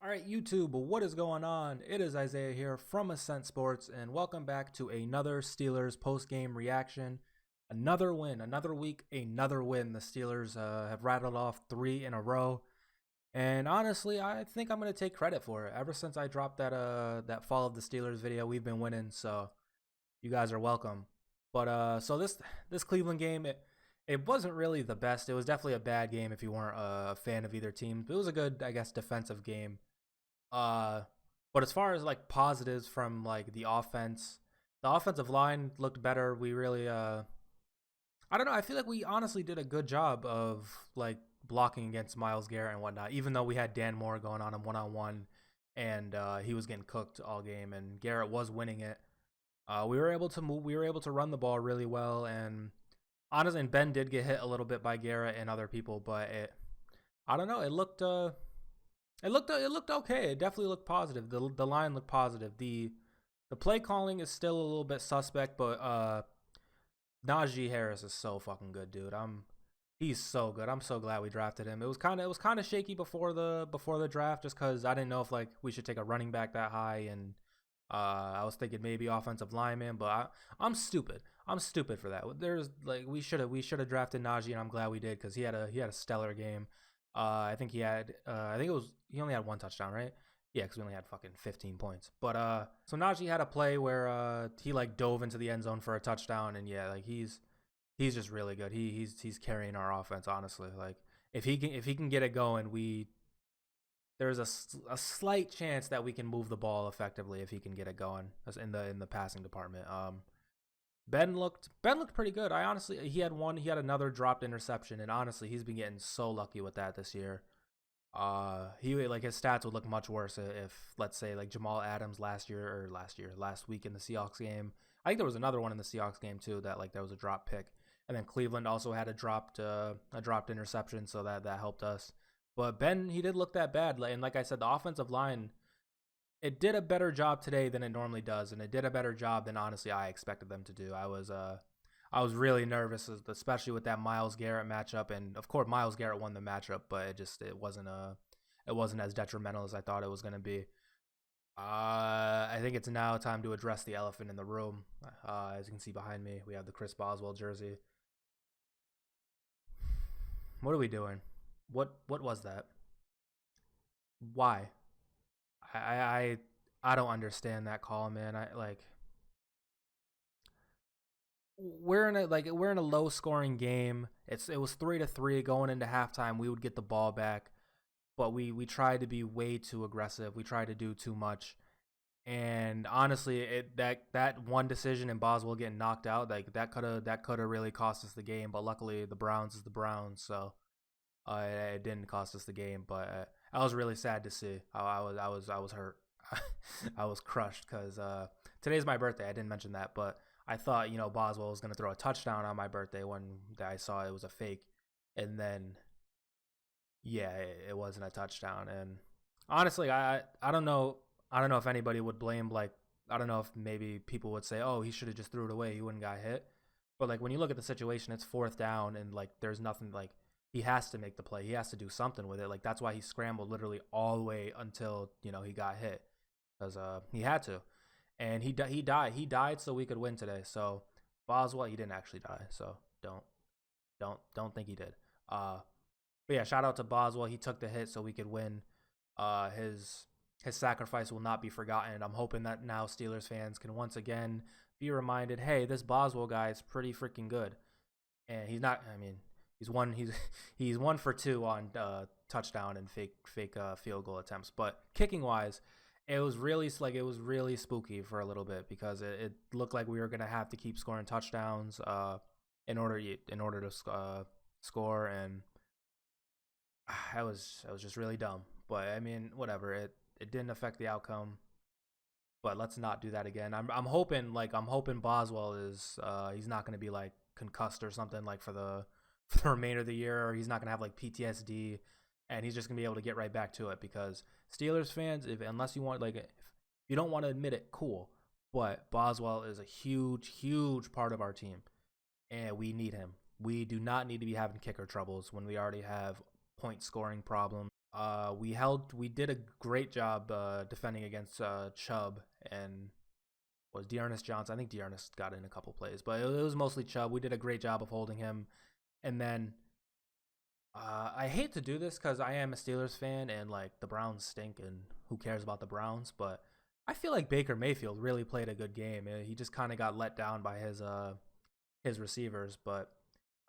All right, YouTube, what is going on? It is Isaiah here from Ascent Sports, and welcome back to another Steelers post-game reaction. Another win, another week, another win. The Steelers have rattled off 3 in a row, and honestly, I think I'm gonna take credit for it. Ever since I dropped that fall of the Steelers video, we've been winning, so you guys are welcome. But so this Cleveland game, it wasn't really the best. It was definitely a bad game if you weren't a fan of either team. But it was a good, I guess, defensive game. uh, but as far as like positives from like the offensive line looked better. We really I don't know. I feel like we honestly did a good job of like blocking against Myles Garrett and whatnot. Even though we had Dan Moore going on him one one, and he was getting cooked all game, and Garrett was winning it. We were able to move. We were able to run the ball really well, and honestly, and Ben did get hit a little bit by Garrett and other people, but I don't know. It looked okay. It definitely looked positive. The line looked positive. The play calling is still a little bit suspect, but Najee Harris is so fucking good, dude. He's so good. I'm so glad we drafted him. It was kind of shaky before the draft, just because I didn't know if like we should take a running back that high, and I was thinking maybe offensive lineman, but I'm stupid. I'm stupid for that. There's like we should have drafted Najee, and I'm glad we did because he had a stellar game. I think he only had one touchdown, right? Yeah, because we only had fucking 15 points. But so Najee had a play where he like dove into the end zone for a touchdown, and yeah, like he's just really good. He's carrying our offense, honestly. Like if he can get it going, there's a slight chance that we can move the ball effectively if he can get it going in the passing department. Ben looked pretty good. He had another dropped interception, and honestly, he's been getting so lucky with that this year. He like his stats would look much worse if let's say like Jamal Adams last week in the Seahawks game. I think there was another one in the Seahawks game too that like there was a drop pick, and then Cleveland also had a dropped interception, so that helped us. But Ben, he did look that bad, and like I said, the offensive line, it did a better job today than it normally does, and it did a better job than honestly I expected them to do. I was really nervous, especially with that Myles Garrett matchup, and of course Myles Garrett won the matchup, but it wasn't as detrimental as I thought it was going to be. I think it's now time to address the elephant in the room. As you can see behind me, we have the Chris Boswell jersey. What are we doing? What was that? Why? I I I don't understand that call, man. I like we're in a low scoring game. It was 3-3 going into halftime. We would get the ball back, but we tried to be way too aggressive. We tried to do too much. And honestly, that one decision and Boswell getting knocked out, like that could have really cost us the game. But luckily, the Browns is the Browns, so it didn't cost us the game. But I was really sad to see. I was hurt. I was crushed because today's my birthday. I didn't mention that, but I thought Boswell was gonna throw a touchdown on my birthday when I saw it was a fake, and then yeah, it wasn't a touchdown. And honestly, I don't know. I don't know if anybody would blame like I don't know if maybe people would say, oh, he should have just threw it away. He wouldn't got hit. But like when you look at the situation, it's fourth down, and like there's nothing like he has to make the play. He has to do something with it. Like that's why he scrambled literally all the way until he got hit because he had to, and he died. He died so we could win today. So Boswell, he didn't actually die. So don't think he did. But yeah, shout out to Boswell. He took the hit so we could win. His sacrifice will not be forgotten. And I'm hoping that now Steelers fans can once again be reminded, hey, this Boswell guy is pretty freaking good. And he's not. I mean, he's 1 for 2 on touchdown and fake field goal attempts. But kicking wise, it was really spooky for a little bit because it looked like we were gonna have to keep scoring touchdowns in order to score, and I was just really dumb. But I mean, whatever. It didn't affect the outcome. But let's not do that again. I'm hoping Boswell is he's not going to be like concussed or something like for the remainder of the year, or he's not going to have like PTSD, and he's just going to be able to get right back to it because Steelers fans, if unless you want like if you don't want to admit it, cool. But Boswell is a huge part of our team, and we need him. We do not need to be having kicker troubles when we already have point scoring problems. We did a great job defending against Chubb and was Dearness Johnson. I think Dearness got in a couple plays, but it was mostly Chubb. We did a great job of holding him. And then I hate to do this because I am a Steelers fan and like the Browns stink and who cares about the Browns, but I feel like Baker Mayfield really played a good game. He just kind of got let down by his receivers, but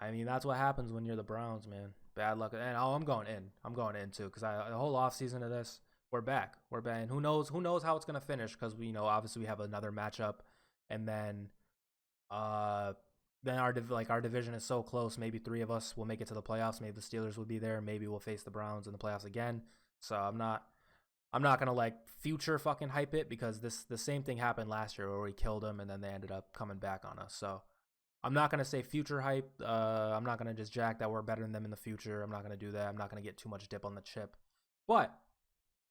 I mean that's what happens when you're the Browns, man. Bad luck. And I'm going in. I'm going in too because the whole offseason of this, we're back. We're back. And who knows? Who knows how it's gonna finish? Because we obviously we have another matchup, and uh our division is so close. Maybe three of us will make it to the playoffs. Maybe the Steelers will be there. Maybe we'll face the Browns in the playoffs again. So I'm not gonna like future fucking hype it because the same thing happened last year where we killed them and then they ended up coming back on us. So I'm not gonna say future hype. I'm not gonna just jack that we're better than them in the future. I'm not gonna do that. I'm not gonna get too much dip on the chip. But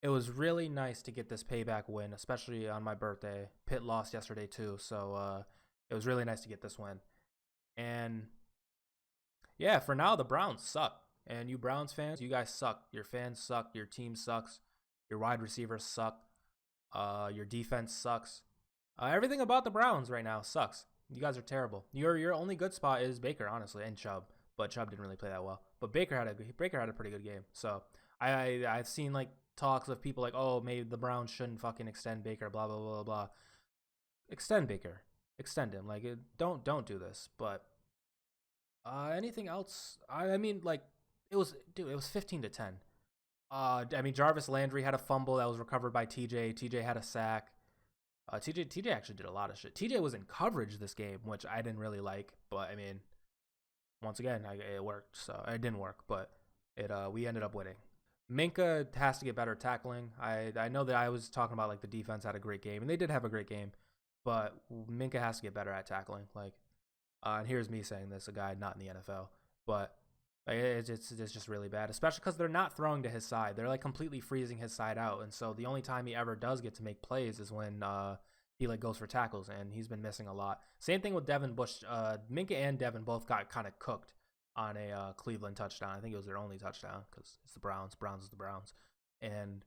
it was really nice to get this payback win, especially on my birthday. Pitt lost yesterday too, so it was really nice to get this win. And yeah, for now the Browns suck. And you Browns fans, you guys suck. Your fans suck. Your team sucks. Your wide receivers suck. Your defense sucks. Everything about the Browns right now sucks. You guys are terrible. Your only good spot is Baker, honestly, and Chubb. But Chubb didn't really play that well. But Baker had a pretty good game. So I've seen like talks of people like, oh, maybe the Browns shouldn't fucking extend Baker, blah blah blah blah. Extend Baker, extend him. Like, don't do this. But anything else? I mean, like, it was 15-10. I mean, Jarvis Landry had a fumble that was recovered by TJ. TJ had a sack. TJ actually did a lot of shit. TJ was in coverage this game, which I didn't really like. But I mean, once again, it worked. So it didn't work, but we ended up winning. Minka has to get better tackling. I know that I was talking about like the defense had a great game, and they did have a great game, but Minka has to get better at tackling. Like, and here's me saying this, a guy not in the NFL, but it's just really bad, especially because they're not throwing to his side. They're like completely freezing his side out, and so the only time he ever does get to make plays is when he like goes for tackles, and he's been missing a lot. Same thing with Devin Bush. Minka and Devin both got kind of cooked on a Cleveland touchdown. I think it was their only touchdown because it's the Browns. Browns is the Browns, and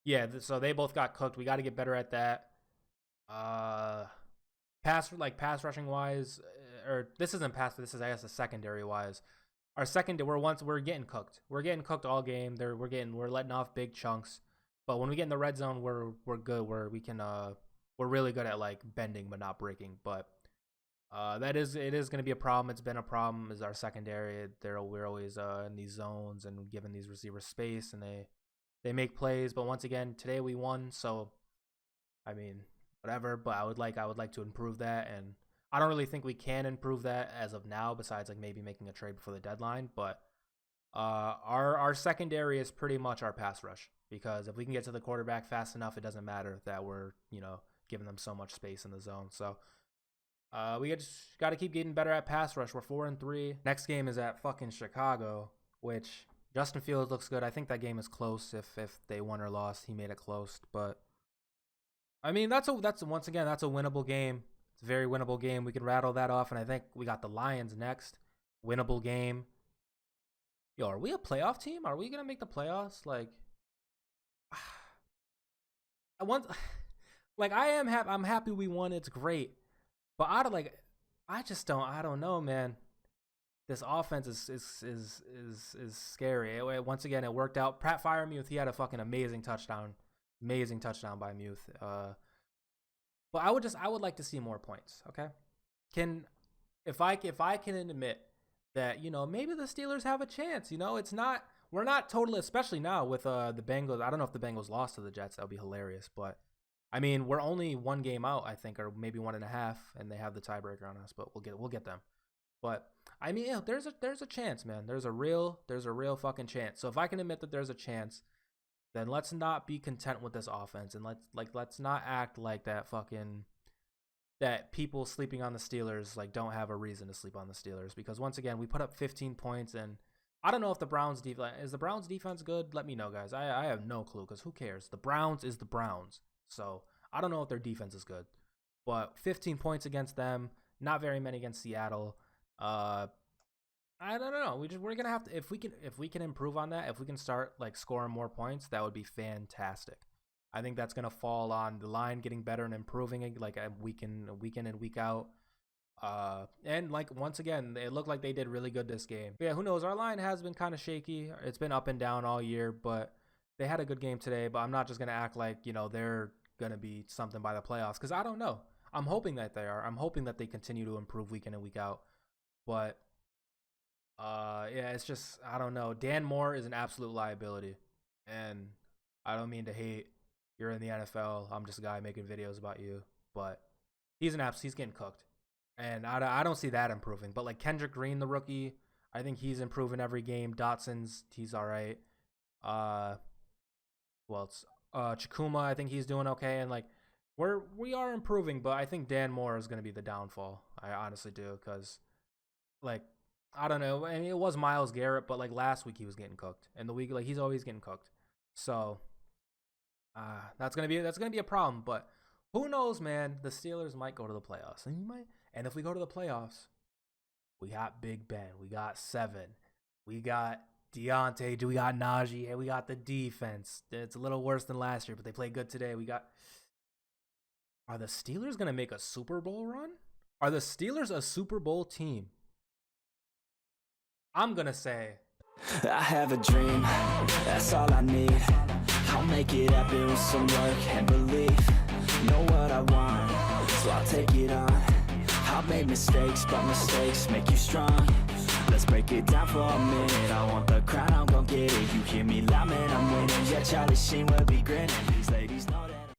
yeah, so they both got cooked. We got to get better at that. Pass rushing wise, or this isn't pass. This is I guess a secondary wise. Our second, we're getting cooked. We're getting cooked all game. We're letting off big chunks. But when we get in the red zone, we're good. We're really good at like bending but not breaking. But it is going to be a problem. It's been a problem. Is our secondary? We're always in these zones and giving these receivers space, and they make plays. But once again, today we won. So I mean, whatever. But I would like to improve that, and I don't really think we can improve that as of now. Besides, like maybe making a trade before the deadline. But our secondary is pretty much our pass rush, because if we can get to the quarterback fast enough, it doesn't matter that we're giving them so much space in the zone. So we just got to keep getting better at pass rush. We're 4-3. Next game is at fucking Chicago, which Justin Fields looks good. I think that game is close. If they won or lost, he made it close. But I mean, that's once again that's a winnable game. It's a very winnable game. We can rattle that off, and I think we got the Lions next. Winnable game. Yo, are we a playoff team? Are we gonna make the playoffs? Like, I want, like I'm happy we won. It's great, but I don't know, man. This offense is scary. Once again, it worked out. Pat Freiermuth, he had a fucking amazing touchdown by Muth. But I would like to see more points. Okay, if I can admit that maybe the Steelers have a chance. We're not totally, especially now with the Bengals. I don't know if the Bengals lost to the Jets. That would be hilarious. But I mean, we're only one game out, I think, or maybe 1.5, and they have the tiebreaker on us. But we'll get them. But I mean, yeah, there's a chance, man. There's a real fucking chance. So if I can admit that there's a chance, then let's not be content with this offense, and let's not act like that people sleeping on the Steelers like don't have a reason to sleep on the Steelers, because once again we put up 15 points, and I don't know if the Browns defense good. Let me know, guys. I have no clue, because who cares? The Browns is the Browns, so I don't know if their defense is good, but 15 points against them, not very many against Seattle. I don't know. We're gonna have to, if we can improve on that, if we can start like scoring more points, that would be fantastic. I think that's gonna fall on the line getting better and improving like a week in and week out. And like once again, it looked like they did really good this game. But yeah, who knows? Our line has been kind of shaky. It's been up and down all year, but they had a good game today. But I'm not just gonna act like they're gonna be something by the playoffs because I don't know. I'm hoping that they are. I'm hoping that they continue to improve week in and week out. But yeah, it's just I don't know. Dan Moore is an absolute liability, and I don't mean to hate. You're in the NFL. I'm just a guy making videos about you, but he's getting cooked, and I don't see that improving. But like Kendrick Green, the rookie, I think he's improving every game. He's all right. It's Chikuma. I think he's doing okay, and like we are improving, but I think Dan Moore is going to be the downfall. I honestly do, because like I don't know. I mean, it was Myles Garrett, but like last week he was getting cooked, and the week like he's always getting cooked. So that's gonna be a problem. But who knows, man? The Steelers might go to the playoffs, and if we go to the playoffs, we got Big Ben, we got Seven, we got Deontay, we got Najee, and we got the defense. It's a little worse than last year, but they played good today. Are the Steelers gonna make a Super Bowl run? Are the Steelers a Super Bowl team? I'm gonna say I have a dream, that's all I need. I'll make it happen with some work and belief. Know what I want, so I'll take it on. I've made mistakes, but mistakes make you strong. Let's break it down for a minute. I want the crown, I'm gon' get it. You hear me loud, man, I'm winning. Yeah, Charlie Sheen will be grinning.